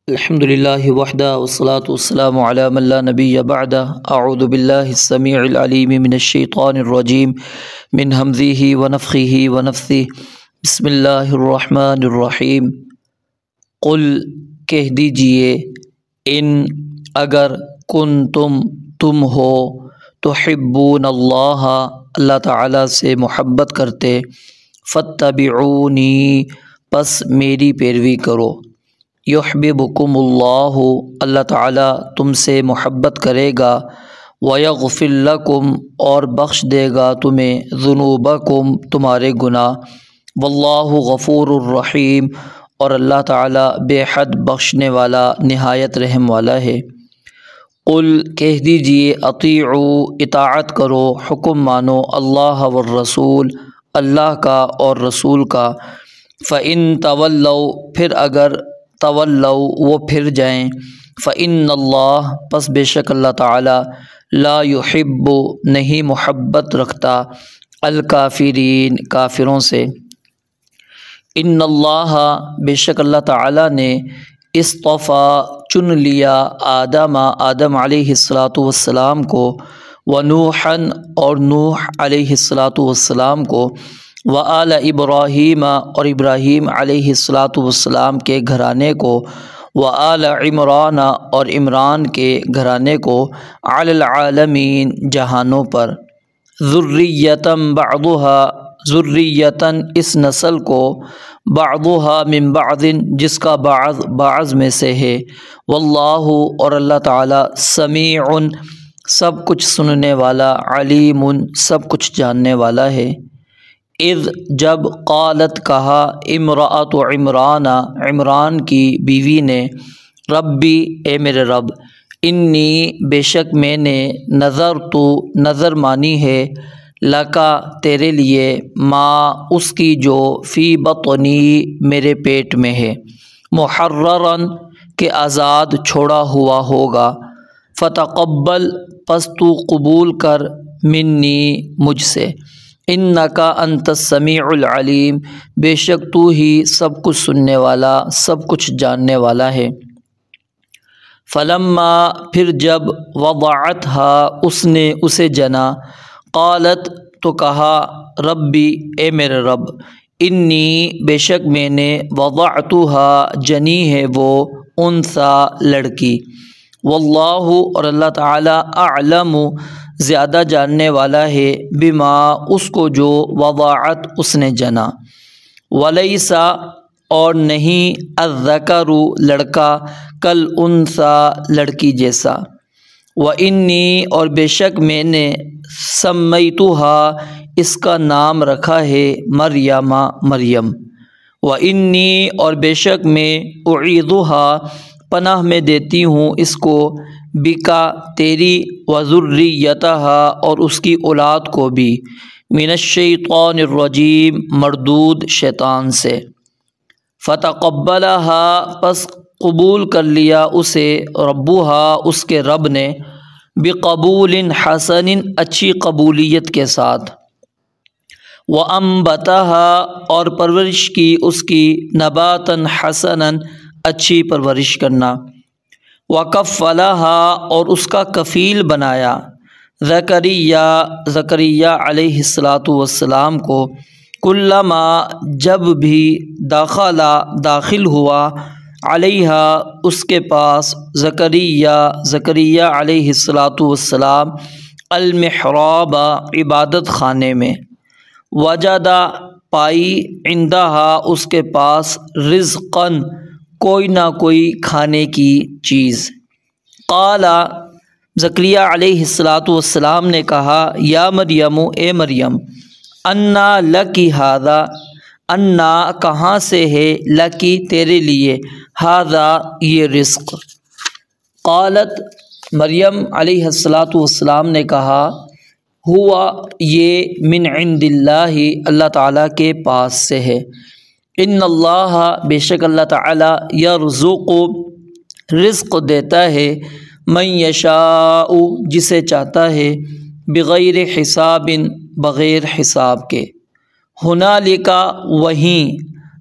الحمد للہ وحدہ والصلاة والسلام علی من لا نبی بعدہ اعوذ باللہ السمیع العلیم من الشیطان الرجیم من ہمزہ ونفخہ ونفثہ بسم اللہ الرحمن الرحیم قل کہہ دیجئے ان اگر تم ہو تحبون اللہ اللہ تعالیٰ سے محبت کرتے فاتبعونی پس میری پیروی کرو یحببکم اللہ اللہ تعالیٰ تم سے محبت کرے گا ویغفر لکم اور بخش دے گا تمہیں ذنوبکم تمہارے گناہ واللہ غفور الرحیم اور اللہ تعالیٰ بے حد بخشنے والا نہایت رحم والا ہے قل کہہ دیجئے اطیعوا اطاعت کرو حکم مانو اللہ والرسول اللہ کا اور رسول کا فإن تولوا پھر اگر تولوا وہ پھر جائیں فإن اللہ پس بے شک اللہ تعالی لا يحب نہیں محبت رکھتا الکافرین کافروں سے ان اللہ بے شک اللہ تعالی نے اصطفیٰ چن لیا آدم علیہ السلام کو ونوحًا اور نوح علیہ السلام کو وآل ابراہیم اور ابراہیم علیہ السلام کے گھرانے کو وآل عمران اور عمران کے گھرانے کو علی العالمین جہانوں پر ذریۃ ذریۃ اس نسل کو بعضها من بعض جس کا بعض میں سے ہے واللہ اور اللہ تعالی سمیع سب کچھ سننے والا علیم سب کچھ جاننے والا ہے اذ جب قالت کہا امرأۃ عمران کی بیوی نے ربی اے میرے رب انی بے شک میں نے نظر مانی ہے لکا تیرے لیے ما اس کی جو فی بطنی میرے پیٹ میں ہے محررن کہ آزاد چھوڑا ہوا ہوگا فتقبل پس تو قبول کر منی مجھ سے انکا انت السمیع العلیم بے شک تو ہی سب کچھ سننے والا سب کچھ جاننے والا ہے فلما پھر جب وضعتھا اس نے اسے جنا قالت تو کہا ربی اے میرے رب انی بے شک میں نے وضعتھا جنی ہے وہ انثی لڑکی واللہ اور اللہ تعالی اعلم زیادہ جاننے والا ہے بما اس کو جو وضاعت اس نے جنا ولیسا اور نہیں الذکر لڑکا کل انثی لڑکی جیسا وانی اور بے شک میں نے سمیتھا اس کا نام رکھا ہے مریم وانی اور بے شک میں اعیذھا پناہ میں دیتی ہوں اس کو بکا تیری وذریتہا اور اس کی اولاد کو بھی من الشیطان الرجیم مردود شیطان سے فتقبلہا پس قبول کر لیا اسے ربوہا اس کے رب نے بقبول حسن اچھی قبولیت کے ساتھ وانبتہا اور پرورش کی اس کی نباتا حسنا اچھی پرورش کرنا وکفلہا اور اس کا کفیل بنایا زکریا علیہ السلام کو کلما جب بھی داخل ہوا علیہ اس کے پاس زکریا علیہ السلام المحراب عبادت خانے میں وجدہ پائی عندہا اس کے پاس رزقاً کوئی نہ کوئی کھانے کی چیز قال زکریا علیہ السلام نے کہا یا مریم اے مریم انا لکی ھذا انا کہاں سے ہے لکی تیرے لیے ھذا یہ رزق قالت مریم علیہ السلام نے کہا ہوا یہ من عند اللہ اللہ تعالیٰ کے پاس سے ہے ان اللہ بے شک اللہ تعالی یرزق رزق دیتا ہے من یشاء جسے چاہتا ہے بغیر حساب بغیر حساب کے ہنالک وہیں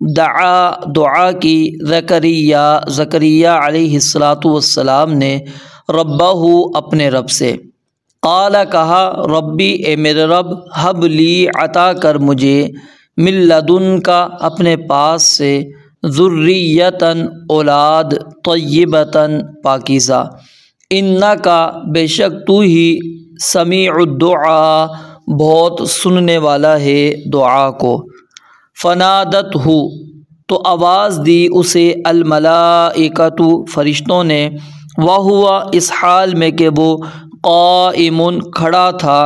دعا کی زکریا علیہ السلام نے ربہ اپنے رب سے۔ قال کہا ربی اے میرے رب حب لی عطا کر مجھے من لدنک اپنے پاس سے ذریۃً اولاد طیبۃً پاکیزہ انک بے شک تو ہی سمیع الدعاء بہت سننے والا ہے دعا کو۔ فنادتہ تو آواز دی اسے الملائکۃ فرشتوں نے وہو اس حال میں کہ وہ قائم کھڑا تھا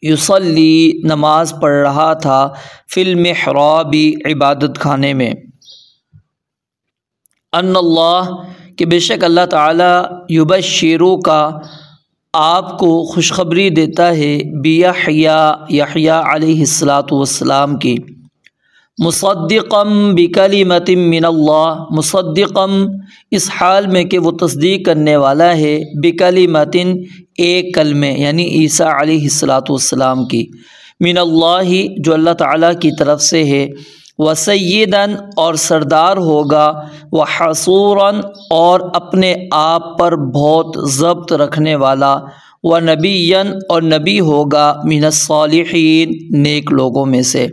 یصلی نماز پڑھ رہا تھا فی المحراب عبادت خانے میں، ان اللہ کہ بے شک اللہ تعالی یبشرو کا آپ کو خوشخبری دیتا ہے یحییٰ علیہ السلام کی، مصدقا بکلمۃ من اللہ مصدقا اس حال میں کہ وہ تصدیق کرنے والا ہے بکلمۃ ایک کلمے یعنی عیسیٰ علیہ السلام کی، من اللہ جو اللہ تعالیٰ کی طرف سے ہے، وسیداً اور سردار ہوگا، وحصوراً اور اپنے آپ پر بہت ضبط رکھنے والا، ونبیاً اور نبی ہوگا من الصالحین نیک لوگوں میں سے۔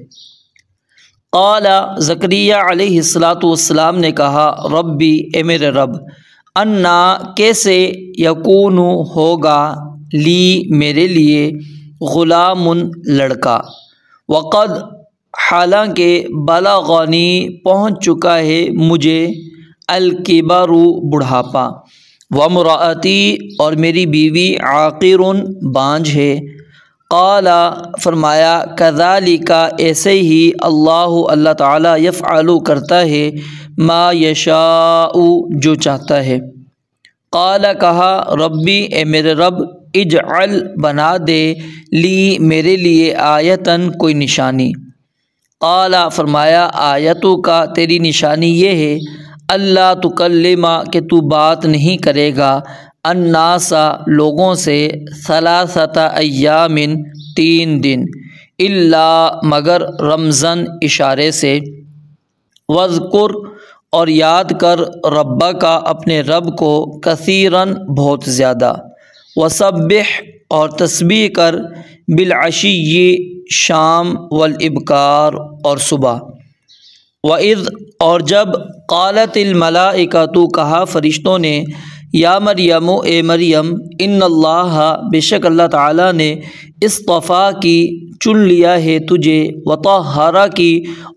قال زکریا علیہ السلام نے کہا ربی اے میرے رب انا کیسے یکون ہوگا لی میرے لیے غلام لڑکا، وقد حالانکہ بلغنی پہنچ چکا ہے مجھے الکبر بڑھاپا، وامرأتی اور میری بیوی عاقر بانجھ ہے۔ قال فرمایا کذالک ایسے ہی اللہ تعالیٰ یفعل کرتا ہے ما یشاء جو چاہتا ہے۔ قال کہا ربی اے میرے رب اجعل بنا دے لی میرے لیے آیتاً کوئی نشانی۔ قال فرمایا آیتو کا تیری نشانی یہ ہے اللہ تکلم کہ تو بات نہیں کرے گا الناس لوگوں سے ثلاثۃ ایام 3 دن الا مگر رمضان اشارے سے، واذکر اور یاد کر ربک اپنے رب کو کثیراً بہت زیادہ، وسبح اور تسبیح کر بالعشی شام والابکار اور صبح، وَإِذْ اور جب قالت الملائکۃ کہا فرشتوں نے یا مریم اے مریم ان اللہ بے شک اللہ تعالیٰ نے اصطفیٰ کی چن لیا ہے تجھے، وطہرا کی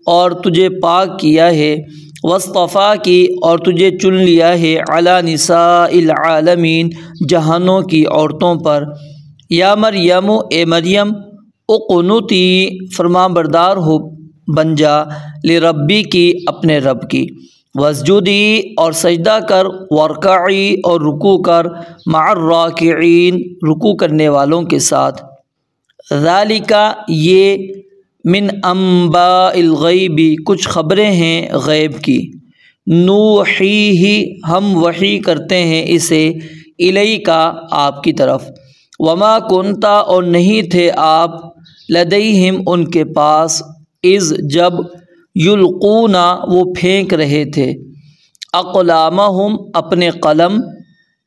اور تجھے پاک کیا ہے، واصطفیٰ کی اور تجھے چن لیا ہے علی نساء العالمین جہانوں کی عورتوں پر۔ یا مریم اے مریم اقنتی فرما بردار ہو بن جا لربی کی اپنے رب کی، واسجدی اور سجدہ کر، وارکعی اور رکوع کر، مع الراکعین رکوع کرنے والوں کے ساتھ۔ ذالک یہ من انباء الغیب کچھ خبریں ہیں غیب کی، نوحیہ ہم وحی کرتے ہیں اسے الیک آپ کی طرف، وما کنت اور نہیں تھے آپ لدیہم ان کے پاس، اذ جب یلقون وہ پھینک رہے تھے، اقلامہم اپنے قلم،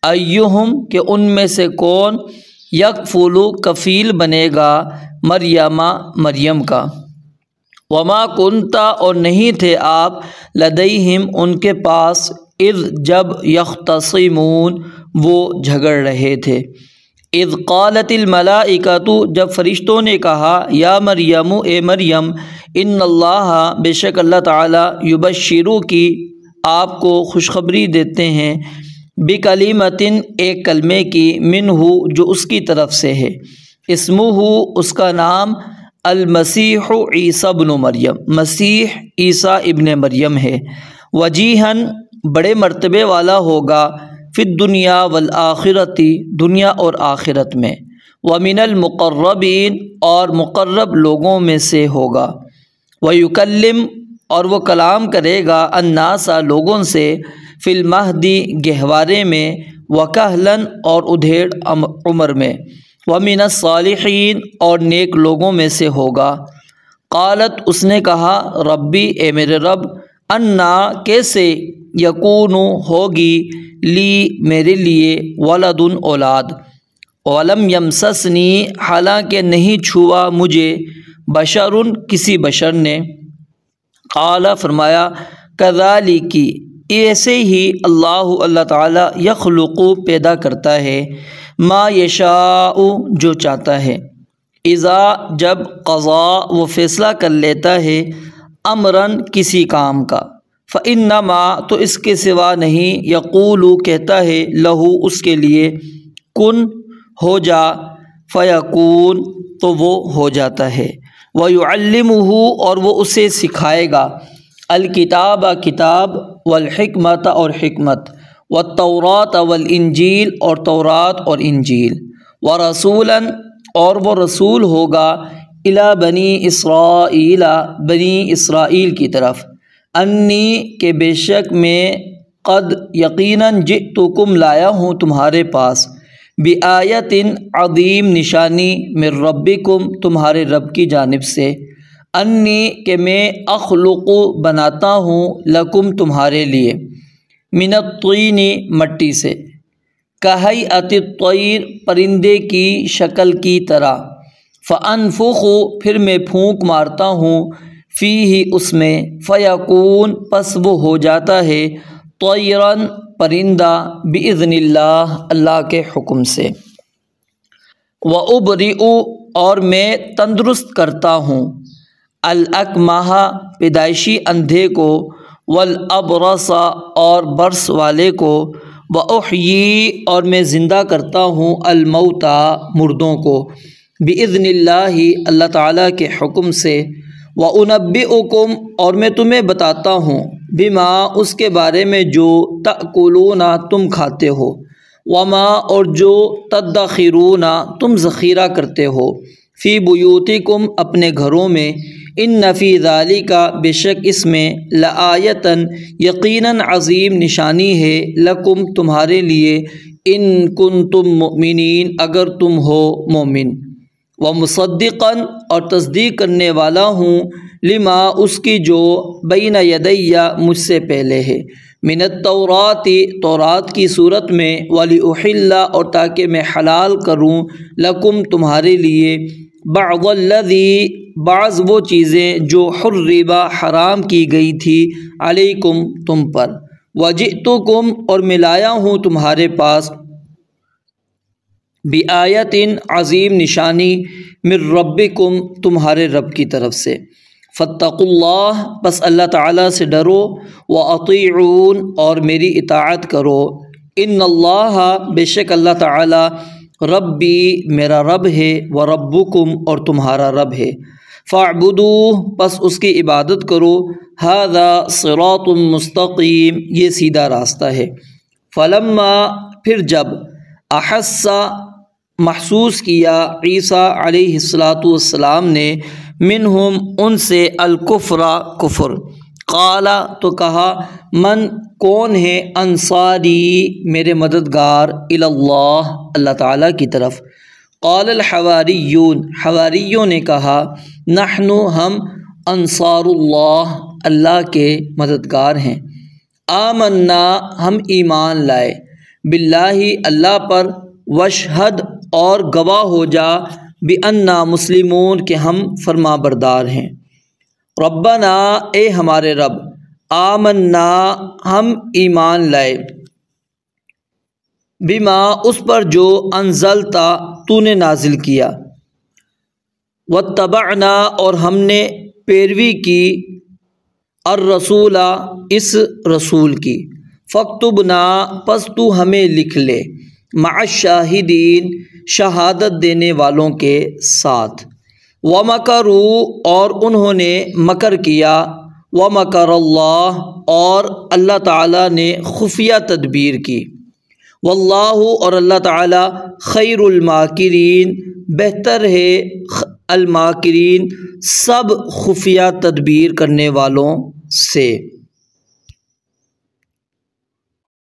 ایہم کہ ان میں سے کون یکفل کفیل بنے گا مریم کا، وما کنت اور نہیں تھے آپ لدیہم ان کے پاس، اذ جب یختصمون وہ جھگڑ رہے تھے، اذ قالت الملائکۃ جب فرشتوں نے کہا یا مریم اے مریم ان اللہ بے شک اللہ تعالیٰ یبشرو کی آپ کو خوشخبری دیتے ہیں بکلمۃ ایک کلمے کی منہ جو اس کی طرف سے ہے، اسمہ اس کا نام المسیح عیسیٰ ابن مریم مسیح عیسیٰ ابن مریم ہے، وجیہاً بڑے مرتبے والا ہوگا فی الدنیا والآخرۃ دنیا اور آخرت میں، ومن المقربین اور مقرب لوگوں میں سے ہوگا، ویکلم اور وہ کلام کرے گا الناس لوگوں سے فی المہدی گہوارے میں، وکہلاً اور ادھیڑ عمر میں، ومن الصالحین اور نیک لوگوں میں سے ہوگا، قالت اس نے کہا ربی اے میرے رب انا کیسے یکون ہوگی لی میرے لیے ولد اولاد ولم یمسسنی حالانکہ نہیں چھوا مجھے بشر کسی بشر نے قال فرمایا کذالک ایسے ہی اللہ تعالی یخلق پیدا کرتا ہے ما یشاء جو چاہتا ہے اذا جب قضا وہ فیصلہ کر لیتا ہے امرن کسی کام کا فإنما تو اس کے سوا نہیں یقول کہتا ہے لہو اس کے لیے کن ہو جا فیکون تو وہ ہو جاتا ہے وَيُعَلِّمُهُ اور وہ اسے سکھائے گا الکتاب کتاب والحکمت اور حکمت والتوراۃ والانجیل اور تورات اور انجیل ورسولا اور وہ رسول ہوگا الی بنی اسرائیل بنی اسرائیل کی طرف انی کہ بے شک میں قد یقیناً جئتکم لایا ہوں تمہارے پاس بآیت عظیم نشانی من ربکم تمہارے رب کی جانب سے انی کہ میں اخلق بناتا ہوں لکم تمہارے لیے من الطین مٹی سے کہیئت الطیر پرندے کی شکل کی طرح فانفخ پھر میں پھونک مارتا ہوں فیہ اس میں فیکون پس وہ ہو جاتا ہے طیراً پرندہ باذن اللہ اللہ کے حکم سے وابرئ اور میں تندرست کرتا ہوں الاکمہ پیدائشی اندھے کو والابرص اور برس والے کو واحیی اور میں زندہ کرتا ہوں الموتى مردوں کو باذن اللہ اللہ تعالیٰ کے حکم سے وانبئکم اور میں تمہیں بتاتا ہوں بما اس کے بارے میں جو تأکلون تم کھاتے ہو وما اور جو تدخرون تم ذخیرہ کرتے ہو فی بیوتکم اپنے گھروں میں ان فی ذالک بے شک اس میں لآیتن یقیناً عظیم نشانی ہے لکم تمہارے لیے ان کنتم مؤمنین اگر تم ہو مومن ومصدقاً اور تصدیق کرنے والا ہوں لما اس کی جو بین یدی مجھ سے پہلے ہے من التورات تورات کی صورت میں ولیحل اور تاکہ میں حلال کروں لکم تمہارے لیے بعض الذی بعض وہ چیزیں جو حرم حرام کی گئی تھی علیکم تم پر وجئتکم اور میں لایا ہوں تمہارے پاس بآیت عظیم نشانی من ربکم تمہارے رب کی طرف سے فاتقوا اللہ پس اللہ تعالیٰ سے ڈرو واطیعون اور میری اطاعت کرو ان اللہ بے شک اللہ تعالیٰ ربی میرا رب ہے وربکم اور تمہارا رب ہے فاعبدوہ پس اس کی عبادت کرو ھذا صراط مستقیم یہ سیدھا راستہ ہے فلما پھر جب احس محسوس کیا عیسیٰ علیہ السلام نے منہم ان سے الکفر کفر قال تو کہا من کون ہے انصاری میرے مددگار اللہ اللہ تعالیٰ کی طرف قال الحواریون حواریوں نے کہا نحن ہم انصار اللہ اللہ کے مددگار ہیں آمنا ہم ایمان لائے باللہ اللہ پر وشہد اور گواہ ہو جا بأننا مسلمون کہ ہم فرما بردار ہیں ربنا اے ہمارے رب آمنا ہم ایمان لائے بما اس پر جو انزلتا تو نے نازل کیا واتبعنا اور ہم نے پیروی کی الرسول اس رسول کی فاکتبنا پس تو ہمیں لکھ لے مع الشاہدین شہادت دینے والوں کے ساتھ ومکروا اور انہوں نے مکر کیا ومکر اللہ اور اللہ تعالیٰ نے خفیہ تدبیر کی واللہ اور اللہ تعالیٰ خیر الماکرین بہتر ہے الماکرین سب خفیہ تدبیر کرنے والوں سے